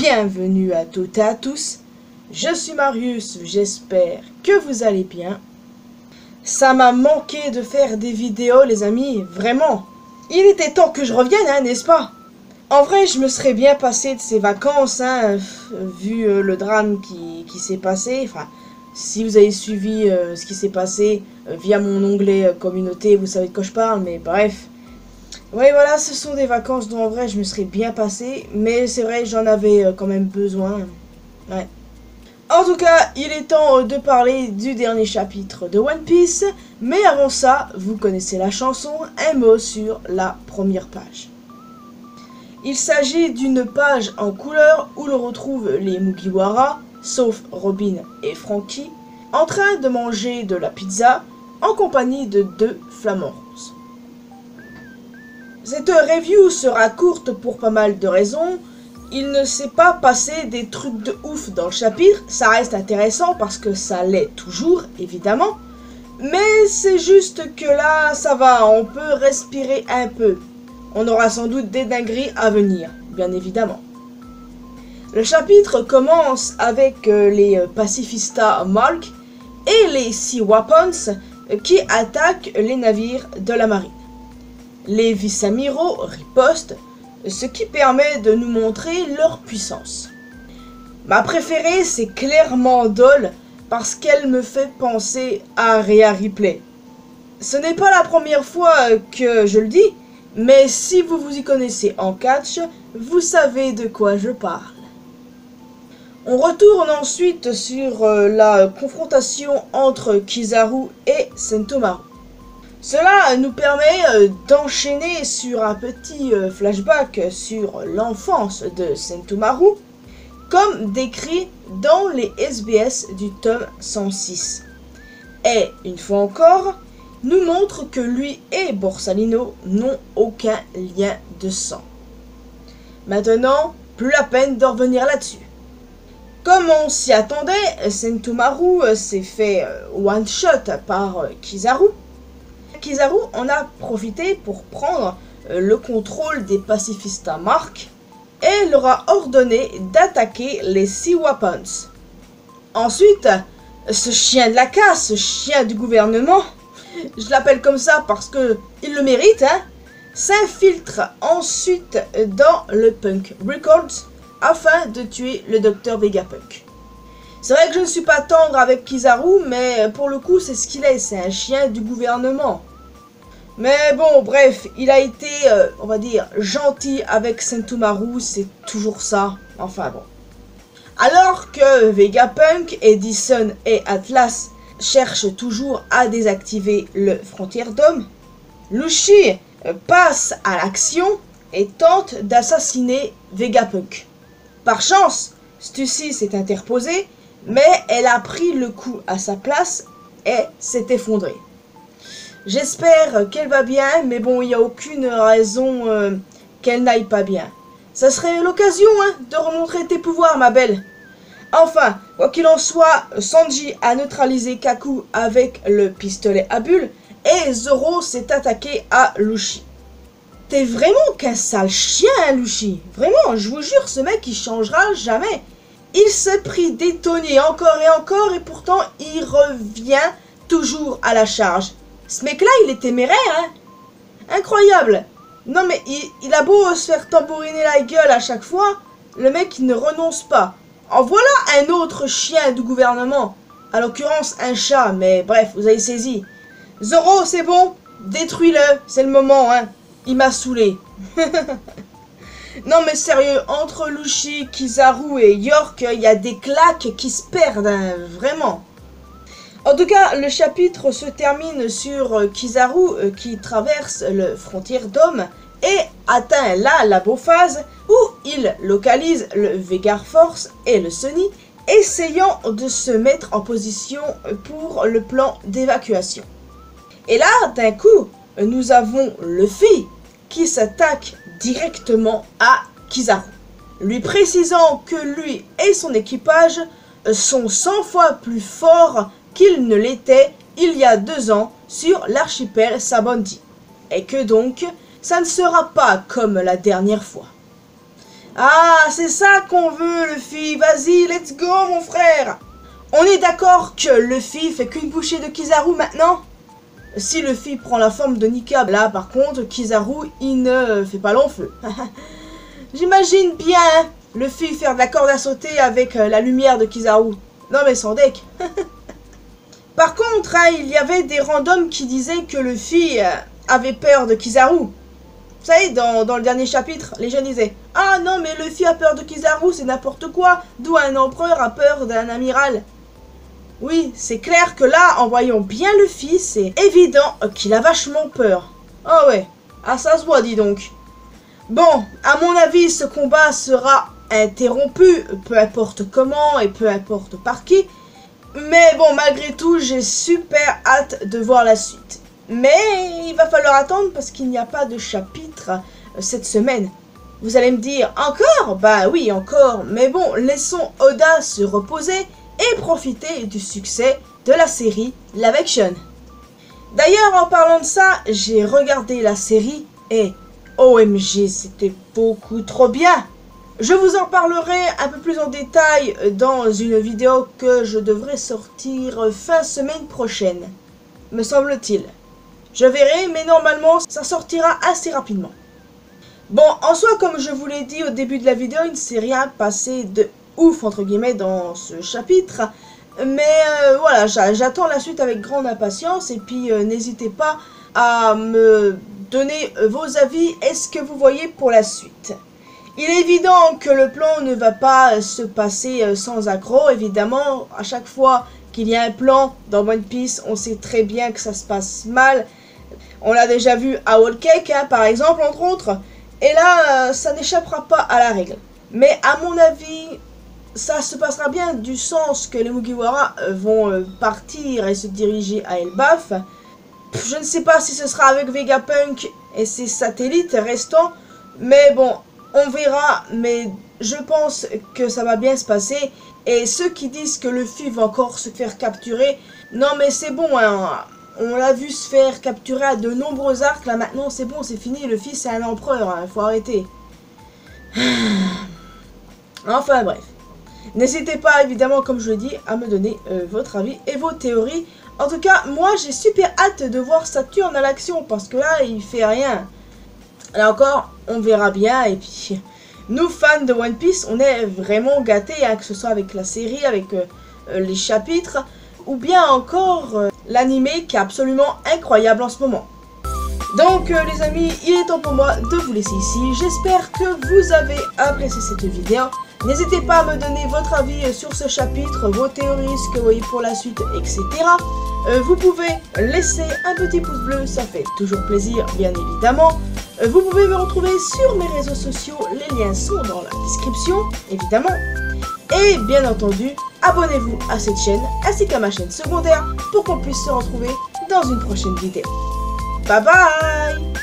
bienvenue à toutes et à tous. Je suis Marius, j'espère que vous allez bien. Ça m'a manqué de faire des vidéos les amis, vraiment. Il était temps que je revienne, hein, n'est-ce pas? En vrai, je me serais bien passé de ces vacances, hein, vu le drame qui s'est passé. Enfin, si vous avez suivi ce qui s'est passé via mon onglet communauté, vous savez de quoi je parle, mais bref. Ouais, voilà, ce sont des vacances dont en vrai je me serais bien passé, mais c'est vrai, j'en avais quand même besoin. Ouais. En tout cas, il est temps de parler du dernier chapitre de One Piece, mais avant ça, vous connaissez la chanson, un mot sur la première page. Il s'agit d'une page en couleur où l'on retrouve les Mugiwara, sauf Robin et Franky, en train de manger de la pizza en compagnie de deux flamants roses. Cette review sera courte pour pas mal de raisons. Il ne s'est pas passé des trucs de ouf dans le chapitre, ça reste intéressant parce que ça l'est toujours, évidemment. Mais c'est juste que là, ça va, on peut respirer un peu. On aura sans doute des dingueries à venir, bien évidemment. Le chapitre commence avec les pacifistas Mark et les Sea Weapons qui attaquent les navires de la marine. Les vice-amiraux ripostent, ce qui permet de nous montrer leur puissance. Ma préférée, c'est clairement Doll, parce qu'elle me fait penser à Rhea Ripley. Ce n'est pas la première fois que je le dis, mais si vous vous y connaissez en catch, vous savez de quoi je parle. On retourne ensuite sur la confrontation entre Kizaru et Sentomaru. Cela nous permet d'enchaîner sur un petit flashback sur l'enfance de Sentomaru, comme décrit dans les SBS du tome 106. Et, une fois encore, nous montre que lui et Borsalino n'ont aucun lien de sang. Maintenant, plus la peine de revenir là-dessus. Comme on s'y attendait, Sentomaru s'est fait one-shot par Kizaru. Kizaru en a profité pour prendre le contrôle des pacifistas Mark et leur a ordonné d'attaquer les Sea Weapons. Ensuite, ce chien de la casse, ce chien du gouvernement, je l'appelle comme ça parce que il le mérite, hein, s'infiltre ensuite dans le Punk Records afin de tuer le docteur Vegapunk. C'est vrai que je ne suis pas tendre avec Kizaru, mais pour le coup, c'est ce qu'il est, c'est un chien du gouvernement. Mais bon, bref, il a été, on va dire, gentil avec Sentomaru, c'est toujours ça, enfin bon. Alors que Vegapunk, Edison et Atlas cherchent toujours à désactiver le Frontier Dome, Luffy passe à l'action et tente d'assassiner Vegapunk. Par chance, Stussy s'est interposée, mais elle a pris le coup à sa place et s'est effondrée. J'espère qu'elle va bien, mais bon, il n'y a aucune raison qu'elle n'aille pas bien. Ça serait l'occasion de remontrer tes pouvoirs, ma belle. Enfin, quoi qu'il en soit, Sanji a neutralisé Kaku avec le pistolet à bulles et Zoro s'est attaqué à Luffy. T'es vraiment qu'un sale chien, hein, Luffy. Vraiment, je vous jure, ce mec, il changera jamais. Il s'est pris d'étonner encore et pourtant, il revient toujours à la charge. Ce mec-là, il est téméraire, hein. Incroyable. Non, mais il a beau se faire tambouriner la gueule à chaque fois, le mec, il ne renonce pas. En voilà un autre chien du gouvernement. À l'occurrence, un chat, mais bref, vous avez saisi. Zoro, c'est bon. Détruis-le, c'est le moment, hein. Il m'a saoulé. Non mais sérieux, entre Luffy, Kizaru et York, il y a des claques qui se perdent, hein, vraiment. En tout cas, le chapitre se termine sur Kizaru qui traverse le Frontier Dome et atteint la Labophase où il localise le Vegar Force et le Sunny, essayant de se mettre en position pour le plan d'évacuation. Et là, d'un coup, nous avons Luffy qui s'attaque directement à Kizaru, lui précisant que lui et son équipage sont 100 fois plus forts qu'ils ne l'étaient il y a 2 ans sur l'archipel Sabaody, et que donc ça ne sera pas comme la dernière fois. Ah, c'est ça qu'on veut, Luffy. Vas-y, let's go, mon frère. On est d'accord que Luffy fait qu'une bouchée de Kizaru maintenant? Si Luffy prend la forme de Nika, là, par contre, Kizaru, il ne fait pas long feu. J'imagine bien Luffy faire de la corde à sauter avec la lumière de Kizaru. Non, mais sans deck. Par contre, hein, il y avait des randoms qui disaient que Luffy avait peur de Kizaru. Vous savez, dans le dernier chapitre, les gens disaient « Ah non, mais Luffy a peur de Kizaru, c'est n'importe quoi. D'où un empereur a peur d'un amiral. » Oui, c'est clair que là, en voyant bien Luffy, c'est évident qu'il a vachement peur. Ah ouais, ah ça se voit, dis donc. Bon, à mon avis, ce combat sera interrompu, peu importe comment et peu importe par qui. Mais bon, malgré tout, j'ai super hâte de voir la suite. Mais il va falloir attendre parce qu'il n'y a pas de chapitre cette semaine. Vous allez me dire, encore? Bah oui, encore. Mais bon, laissons Oda se reposer et profiter du succès de la série live action. D'ailleurs, en parlant de ça, j'ai regardé la série et OMG, c'était beaucoup trop bien. Je vous en parlerai un peu plus en détail dans une vidéo que je devrais sortir fin semaine prochaine, me semble-t-il. Je verrai, mais normalement, ça sortira assez rapidement. Bon, en soi, comme je vous l'ai dit au début de la vidéo, il ne s'est rien passé de ouf, entre guillemets, dans ce chapitre. Mais voilà, j'attends la suite avec grande impatience. Et puis, n'hésitez pas à me donner vos avis. Est-ce que vous voyez pour la suite? Il est évident que le plan ne va pas se passer sans accroc. Évidemment, à chaque fois qu'il y a un plan dans One Piece, on sait très bien que ça se passe mal. On l'a déjà vu à Whole Cake, hein, par exemple, entre autres. Et là, ça n'échappera pas à la règle. Mais à mon avis, ça se passera bien du sens que les Mugiwara vont partir et se diriger à Elbaf. Je ne sais pas si ce sera avec Vegapunk et ses satellites restants. Mais bon, on verra. Mais je pense que ça va bien se passer. Et ceux qui disent que Luffy va encore se faire capturer, non mais c'est bon, hein. On l'a vu se faire capturer à de nombreux arcs. Là maintenant c'est bon, c'est fini. Luffy c'est un empereur, hein. Faut arrêter. Enfin bref. N'hésitez pas évidemment, comme je le dis, à me donner votre avis et vos théories. En tout cas, moi j'ai super hâte de voir Saturne à l'action. Parce que là il fait rien. Là encore, on verra bien. Et puis, nous fans de One Piece, on est vraiment gâtés, hein, que ce soit avec la série, avec les chapitres, ou bien encore l'animé qui est absolument incroyable en ce moment. Donc les amis, il est temps pour moi de vous laisser ici. J'espère que vous avez apprécié cette vidéo. N'hésitez pas à me donner votre avis sur ce chapitre, vos théories, ce que vous voyez pour la suite, etc. Vous pouvez laisser un petit pouce bleu, ça fait toujours plaisir, bien évidemment. Vous pouvez me retrouver sur mes réseaux sociaux, les liens sont dans la description, évidemment. Et bien entendu, abonnez-vous à cette chaîne, ainsi qu'à ma chaîne secondaire, pour qu'on puisse se retrouver dans une prochaine vidéo. Bye bye!